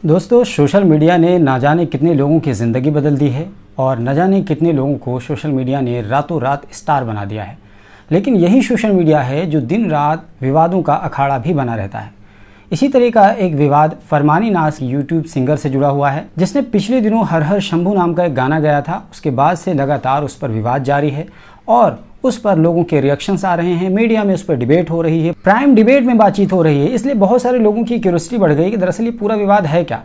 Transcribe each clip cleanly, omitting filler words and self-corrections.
दोस्तों, social media ने ना जाने कितने लोगों की ज़िंदगी बदल दी है और न जाने कितने लोगों को सोशल मीडिया ने रातों रात स्टार बना दिया है। लेकिन यही सोशल मीडिया है जो दिन रात विवादों का अखाड़ा भी बना रहता है। इसी तरह का एक विवाद फरमानी नाज यूट्यूब सिंगर से जुड़ा हुआ है, जिसने पिछले दिनों हर हर शंभू नाम का एक गाना गाया था। उसके बाद से लगातार उस पर विवाद जारी है और उस पर लोगों के रिएक्शंस आ रहे हैं। मीडिया में उस पर डिबेट हो रही है, प्राइम डिबेट में बातचीत हो रही है। इसलिए बहुत सारे लोगों की क्यूरियोसिटी बढ़ गई कि दरअसल ये पूरा विवाद है क्या।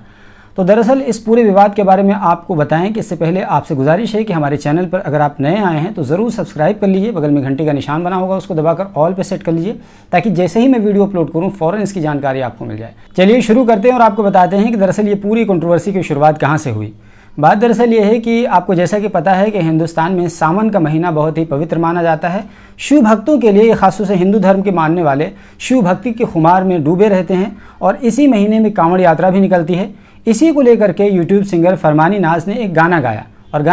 तो दरअसल इस पूरे विवाद के बारे में आपको बताएं कि इससे पहले आपसे गुजारिश है कि हमारे चैनल पर अगर आप नए आए हैं तो ज़रूर सब्सक्राइब कर लीजिए। बगल में घंटे का निशान बना होगा, उसको दबाकर ऑल पे सेट कर लीजिए ताकि जैसे ही मैं वीडियो अपलोड करूं फ़ौरन इसकी जानकारी आपको मिल जाए। चलिए शुरू करते हैं और आपको बताते हैं कि दरअसल ये पूरी कंट्रोवर्सी की शुरुआत कहाँ से हुई। बात दरअसल ये है कि आपको जैसा कि पता है कि हिंदुस्तान में सावन का महीना बहुत ही पवित्र माना जाता है। शिव भक्तों के लिए, खासतौर से हिंदू धर्म के मानने वाले शिव भक्ति के खुमार में डूबे रहते हैं और इसी महीने में कांवड़ यात्रा भी निकलती है। इसी को लेकर के यूट्यूब सिंगर फरमानी नाज ने एक गाना गाया और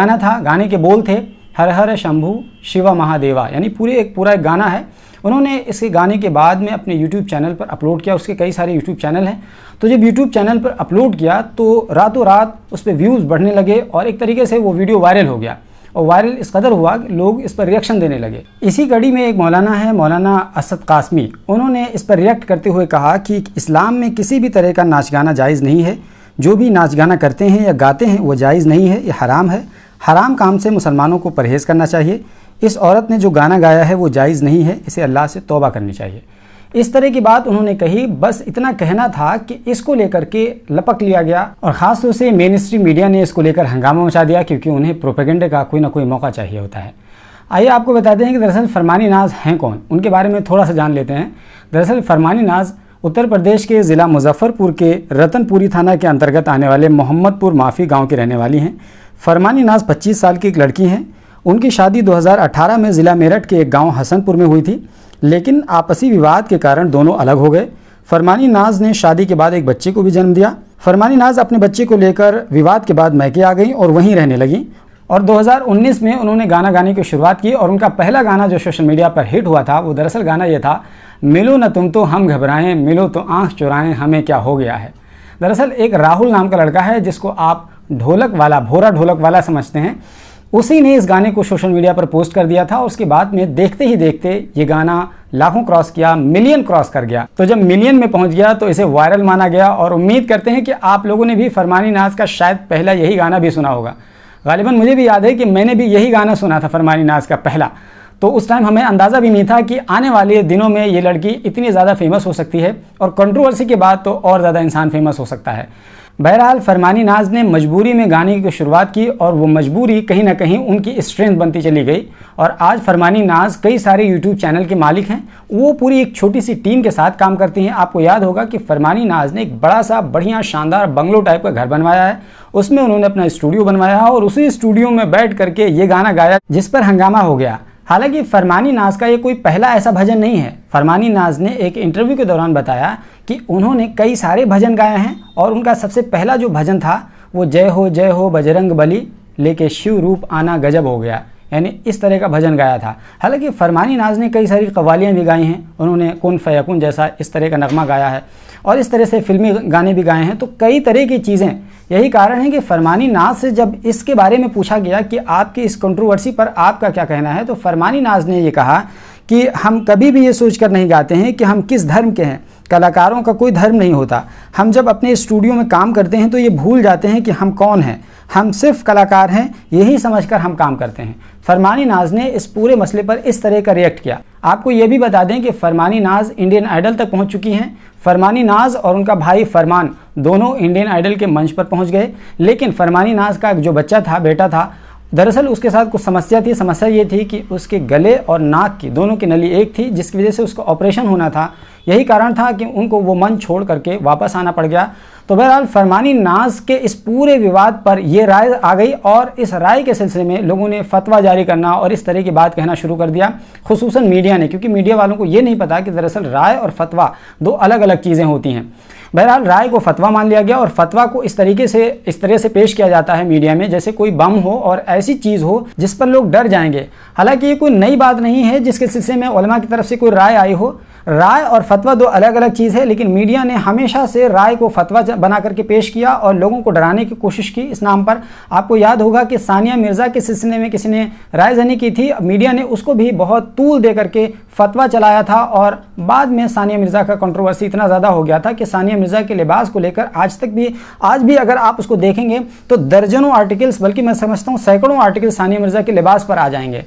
गाने के बोल थे हर हर शंभू शिव महादेवा, यानी पूरा एक गाना है। उन्होंने इसके गाने के बाद में अपने यूट्यूब चैनल पर अपलोड किया। उसके कई सारे यूट्यूब चैनल हैं, तो जब यूट्यूब चैनल पर अपलोड किया तो रातों रात उस पर व्यूज़ बढ़ने लगे और एक तरीके से वो वीडियो वायरल हो गया और वायरल इस कदर हुआ कि लोग इस पर रिएक्शन देने लगे। इसी कड़ी में एक मौलाना है, मौलाना असद कासमी, उन्होंने इस पर रिएक्ट करते हुए कहा कि इस्लाम में किसी भी तरह का नाच गाना जायज़ नहीं है। जो भी नाच गाना करते हैं या गाते हैं वो जायज़ नहीं है, ये हराम है। हराम काम से मुसलमानों को परहेज़ करना चाहिए। इस औरत ने जो गाना गाया है वो जायज़ नहीं है, इसे अल्लाह से तौबा करनी चाहिए। इस तरह की बात उन्होंने कही। बस इतना कहना था कि इसको लेकर के लपक लिया गया और ख़ास तौर से मेन स्ट्रीम मीडिया ने इसको लेकर हंगामा मचा दिया, क्योंकि उन्हें प्रोपेगेंडे का कोई ना कोई मौका चाहिए होता है। आइए आपको बताते हैं कि दरअसल फरमानी नाज हैं कौन, उनके बारे में थोड़ा सा जान लेते हैं। दरअसल फरमानी नाज उत्तर प्रदेश के ज़िला मुजफ्फरपुर के रतनपुरी थाना के अंतर्गत आने वाले मोहम्मदपुर माफ़ी गांव की रहने वाली हैं। फरमानी नाज 25 साल की एक लड़की हैं। उनकी शादी 2018 में ज़िला मेरठ के एक गांव हसनपुर में हुई थी, लेकिन आपसी विवाद के कारण दोनों अलग हो गए। फरमानी नाज ने शादी के बाद एक बच्चे को भी जन्म दिया। फरमानी नाज अपने बच्चे को लेकर विवाद के बाद मैके आ गई और वहीं रहने लगी और 2019 में उन्होंने गाना गाने की शुरुआत की और उनका पहला गाना जो सोशल मीडिया पर हिट हुआ था वो दरअसल गाना ये था, मिलो न तुम तो हम घबराएं, मिलो तो आँख चुराएं, हमें क्या हो गया है। दरअसल एक राहुल नाम का लड़का है जिसको आप भोरा ढोलक वाला समझते हैं, उसी ने इस गाने को सोशल मीडिया पर पोस्ट कर दिया था और उसके बाद में देखते ही देखते ये गाना लाखों क्रॉस किया, मिलियन क्रॉस कर गया। तो जब मिलियन में पहुंच गया तो इसे वायरल माना गया और उम्मीद करते हैं कि आप लोगों ने भी फरमानी नाज का शायद पहला यही गाना भी सुना होगा। गालिबन मुझे भी याद है कि मैंने भी यही गाना सुना था, फरमानी नाज का पहला। तो उस टाइम हमें अंदाज़ा भी नहीं था कि आने वाले दिनों में ये लड़की इतनी ज़्यादा फेमस हो सकती है और कंट्रोवर्सी के बाद तो और ज़्यादा इंसान फेमस हो सकता है। बहरहाल फरमानी नाज ने मजबूरी में गाने की शुरुआत की और वो मजबूरी कहीं ना कहीं उनकी स्ट्रेंथ बनती चली गई और आज फरमानी नाज कई सारे यूट्यूब चैनल के मालिक हैं। वो पूरी एक छोटी सी टीम के साथ काम करती हैं। आपको याद होगा कि फरमानी नाज ने एक बड़ा सा बढ़िया शानदार बंगलो टाइप का घर बनवाया है, उसमें उन्होंने अपना स्टूडियो बनवाया और उसी स्टूडियो में बैठ करके ये गाना गाया जिस पर हंगामा हो गया। हालांकि फरमानी नाज का ये कोई पहला ऐसा भजन नहीं है। फरमानी नाज ने एक इंटरव्यू के दौरान बताया कि उन्होंने कई सारे भजन गाए हैं और उनका सबसे पहला जो भजन था वो जय हो बजरंग बली, लेके शिव रूप आना गजब हो गया, यानी इस तरह का भजन गाया था। हालांकि फरमानी नाज ने कई सारी कव्वालियाँ भी गाई हैं। उन्होंने कुन फयकुन जैसा इस तरह का नगमा गाया है और इस तरह से फिल्मी गाने भी गाए हैं। तो कई तरह की चीज़ें, यही कारण है कि फरमानी नाज से जब इसके बारे में पूछा गया कि आपकी इस कंट्रोवर्सी पर आपका क्या कहना है, तो फरमानी नाज ने ये कहा कि हम कभी भी ये सोचकर नहीं गाते हैं कि हम किस धर्म के हैं। कलाकारों का कोई धर्म नहीं होता। हम जब अपने स्टूडियो में काम करते हैं तो ये भूल जाते हैं कि हम कौन हैं। हम सिर्फ कलाकार हैं, यही समझकर हम काम करते हैं। फरमानी नाज ने इस पूरे मसले पर इस तरह का रिएक्ट किया। आपको ये भी बता दें कि फरमानी नाज इंडियन आइडल तक पहुंच चुकी हैं। फरमानी नाज और उनका भाई फरमान दोनों इंडियन आइडल के मंच पर पहुंच गए, लेकिन फरमानी नाज का जो बच्चा था, बेटा था, दरअसल उसके साथ कुछ समस्या थी। समस्या ये थी कि उसके गले और नाक की दोनों की नली एक थी, जिसकी वजह से उसको ऑपरेशन होना था। यही कारण था कि उनको वो मंच छोड़ करके वापस आना पड़ गया। तो बहरहाल फरमानी नाज के इस पूरे विवाद पर ये राय आ गई और इस राय के सिलसिले में लोगों ने फतवा जारी करना और इस तरह की बात कहना शुरू कर दिया, खुसूसन मीडिया ने, क्योंकि मीडिया वालों को ये नहीं पता कि दरअसल राय और फतवा दो अलग अलग चीज़ें होती हैं। बहरहाल राय को फतवा मान लिया गया और फतवा को इस तरह से पेश किया जाता है मीडिया में जैसे कोई बम हो और ऐसी चीज़ हो जिस पर लोग डर जाएंगे। हालांकि ये कोई नई बात नहीं है जिसके सिलसिले में उलमा की तरफ से कोई राय आई हो। राय और फतवा दो अलग अलग चीज़ है, लेकिन मीडिया ने हमेशा से राय को फतवा बना करके पेश किया और लोगों को डराने की कोशिश की इस नाम पर। आपको याद होगा कि सानिया मिर्ज़ा के सिलसिले में किसी ने रायज़नी की थी, मीडिया ने उसको भी बहुत तूल दे करके फतवा चलाया था और बाद में सानिया मिर्ज़ा का कंट्रोवर्सी इतना ज़्यादा हो गया था कि सानिया मिर्ज़ा के लिबास को लेकर आज भी अगर आप उसको देखेंगे तो दर्जनों आर्टिकल्स, बल्कि मैं समझता हूँ सैकड़ों आर्टिकल सानिया मिर्ज़ा के लिबास पर आ जाएंगे।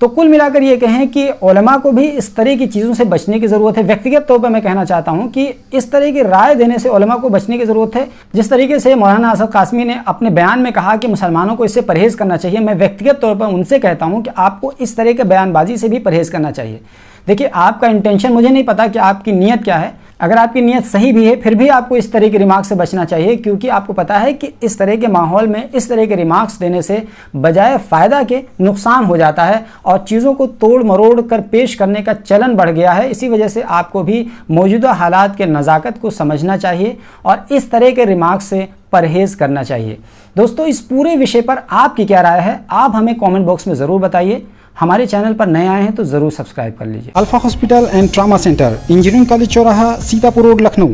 तो कुल मिलाकर ये कहें कि उलमा को भी इस तरह की चीज़ों से बचने की ज़रूरत है। व्यक्तिगत तौर पर मैं कहना चाहता हूँ कि इस तरह की राय देने से उलमा को बचने की ज़रूरत है। जिस तरीके से मौलाना असद कासमी ने अपने बयान में कहा कि मुसलमानों को इससे परहेज़ करना चाहिए, मैं व्यक्तिगत तौर पर उनसे कहता हूँ कि आपको इस तरह के बयानबाजी से भी परहेज़ करना चाहिए। देखिए, आपका इंटेंशन मुझे नहीं पता कि आपकी नीयत क्या है। अगर आपकी नीयत सही भी है फिर भी आपको इस तरह के रिमार्क्स से बचना चाहिए, क्योंकि आपको पता है कि इस तरह के माहौल में इस तरह के रिमार्क्स देने से बजाय फ़ायदा के नुकसान हो जाता है और चीज़ों को तोड़ मरोड़ कर पेश करने का चलन बढ़ गया है। इसी वजह से आपको भी मौजूदा हालात के नज़ाकत को समझना चाहिए और इस तरह के रिमार्क्स से परहेज़ करना चाहिए। दोस्तों, इस पूरे विषय पर आपकी क्या राय है, आप हमें कमेंट बॉक्स में ज़रूर बताइए। हमारे चैनल पर नए आए हैं तो ज़रूर सब्सक्राइब कर लीजिए। Alpha hospital and trauma centre, engineering college चौराहा, सीतापुर रोड, लखनऊ।